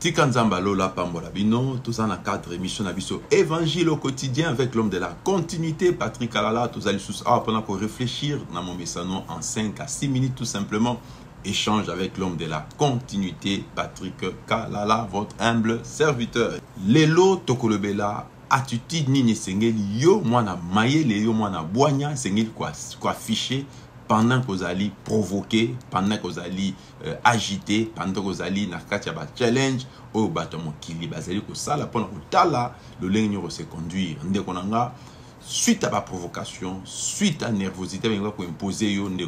Tikanzamba Lola Pambola Bino, tout ça dans le cadre émission Nabiso Évangile au quotidien avec l'homme de la continuité, Patrick Alala, tous allez sous pendant qu'on réfléchir dans mon message en 5 à 6 minutes tout simplement. Échange avec l'homme de la continuité, Patrick Kalala, votre humble serviteur. Lelo Tokolobela, attitude ni sengeli yo mwana mayele yo mwana boigna sengeli quoi fiché pendant que vous allez provoquer, pendant que vous allez agiter, pendant que vous allez na kati ya ba challenge au batomo kili bazali ko sala pendant que tala le ligne se conduire ndeko nanga suite à la provocation, suite à la nervosité, il faut imposer une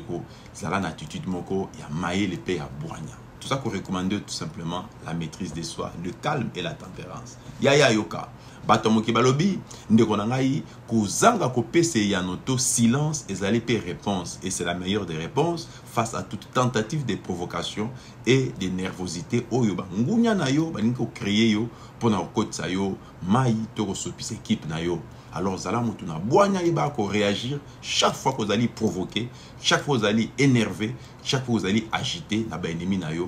attitude moko, il y a maillé les pays à boigna. Tout ça qu'on recommande tout simplement la maîtrise de soi, le calme et la tempérance. Yaya yoka, batomo ki balobi, ndeko nangai kozanga ko pese ya noto silence et zali pe réponse et c'est la meilleure des réponses face à toute tentative de provocation et de nervosité oyo ba ngunya na yo ba ninko créer yo pona okotsa yo mai to sopis équipe na yo. Alors, vous allez réagir chaque fois que vous allez provoquer, chaque fois que vous allez énerver, chaque fois que vous allez agiter, vous allez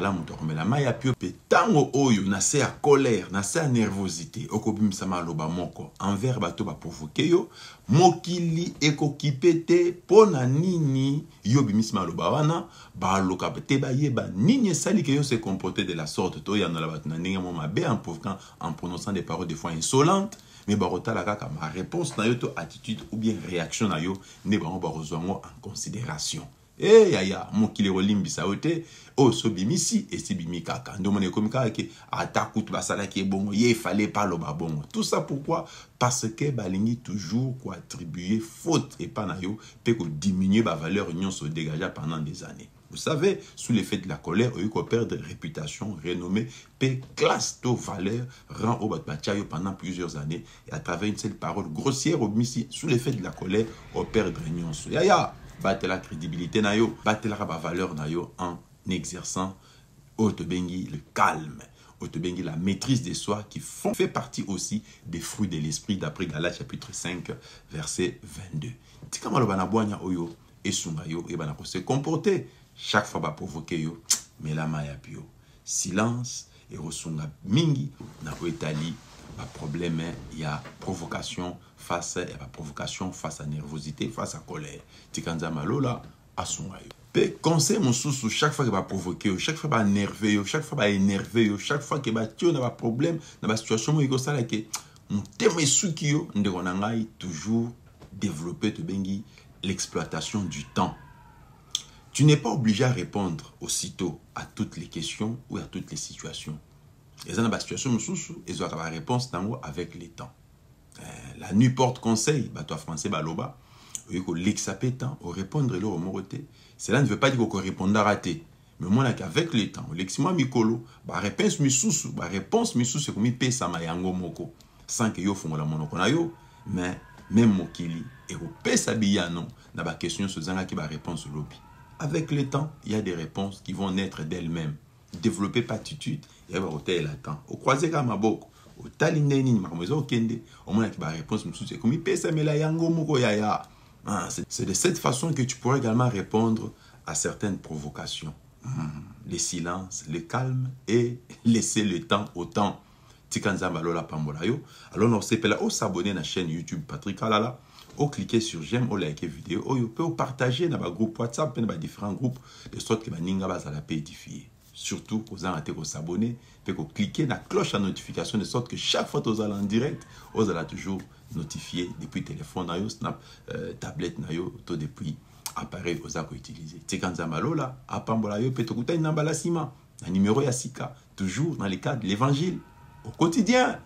remettre la main à pied. Tango oyo, nase à colère, nase à nervosité, okobim sama loba moko, envers bato ba provoquer yo, mokili eko kipete, pona nini, yo bimisma loba wana, ba loka te ba yeba, nini sali que yo se comporter de la sorte, to ya no la batuna ninga mo mabe en provoquant, en prononçant des paroles des fois insolentes. Mais barota la kaka ma réponse na yo to attitude ou bien réaction na yo ne ba en considération. Eh yaya mon kile rolimbi sa ote o so bimisi et si bimi kaka ndo mone komika ke ataku to basala ki bongo ye fallait pas lo ba bongo. Tout ça pourquoi? Parce que balingi toujours quoi attribuer faute et pas na yo pe ko diminuer ba valeur union se dégager pendant des années. Vous savez, sous l'effet de la colère, il faut perdre réputation, renommée, paix, classe, taux, valeur, rang au batbachayo pendant plusieurs années. Et à travers une seule parole grossière, sous l'effet de la colère, on perd réunion. Yaya, batte la crédibilité, nayo, batte la valeur, nayo, en exerçant, autobengi, le calme. Autobengi, la maîtrise de soi, qui fait partie aussi des fruits de l'esprit, d'après Galates chapitre 5, verset 22. Tikama bana boanya oyo, et sungayo, et bana se comporter. Chaque fois, va provoquer yo, mais la main pio. Silence et resunga mingi na Italie. Pas problème, il y a provocation face à nervosité, face à colère. Tikanza malola asunga yo. Pe conseil mon sous chaque fois qu'il va provoquer, chaque fois qu'il va énerver, chaque fois qu'il va énerver, chaque fois qu'il va tuer na problème, na ba situation mo iko sala ke mon teme suki yo ndeko nangai toujours développer te bengi l'exploitation du temps. Tu n'es pas obligé à répondre aussitôt à toutes les questions ou à toutes les situations. Et dans la situation, ils ont la réponse avec le temps. La nuit porte conseil, toi français, baloba, l'exapétant, au répondre le remoroté. Cela ne veut pas dire qu'on répond à rater. Mais moi, avec le temps, l'exima mikolo, réponse misusu, réponse misusu, c'est comme il paye sa mayango moko, sans que yo fongo la monoko na yo, mais même mokili, et au paye sa biyano, na ba question se zanga qui ba réponse lobby. Avec le temps, il y a des réponses qui vont naître d'elles-mêmes. Développer pas attitude, il y a un temps. Au croisé comme maboko, au talineni, au kende, au moins qui va répondre, c'est comme il pèse mais la yango moko yaya. C'est de cette façon que tu pourrais également répondre à certaines provocations. Le silence, le calme et laisser le temps au temps. Tikanzamba lola pambola yo. Alors on s'appelle au s'abonner à la chaîne YouTube Patrick Alala. Ou cliquer sur j'aime ou liker vidéo ou peut partager dans le groupe WhatsApp dans différents groupes de sorte que ninga va la édifier. Surtout vous allez s'abonner et cliquer dans la cloche à notification de sorte que chaque fois que vous allez en direct vous allez toujours notifier depuis téléphone nayo snap tablette nayo tout depuis appareil vous allez utiliser. Tikanza malola apambola yo peut écouter namba la sima un numéro ya sika toujours dans le cadre de l'évangile au quotidien.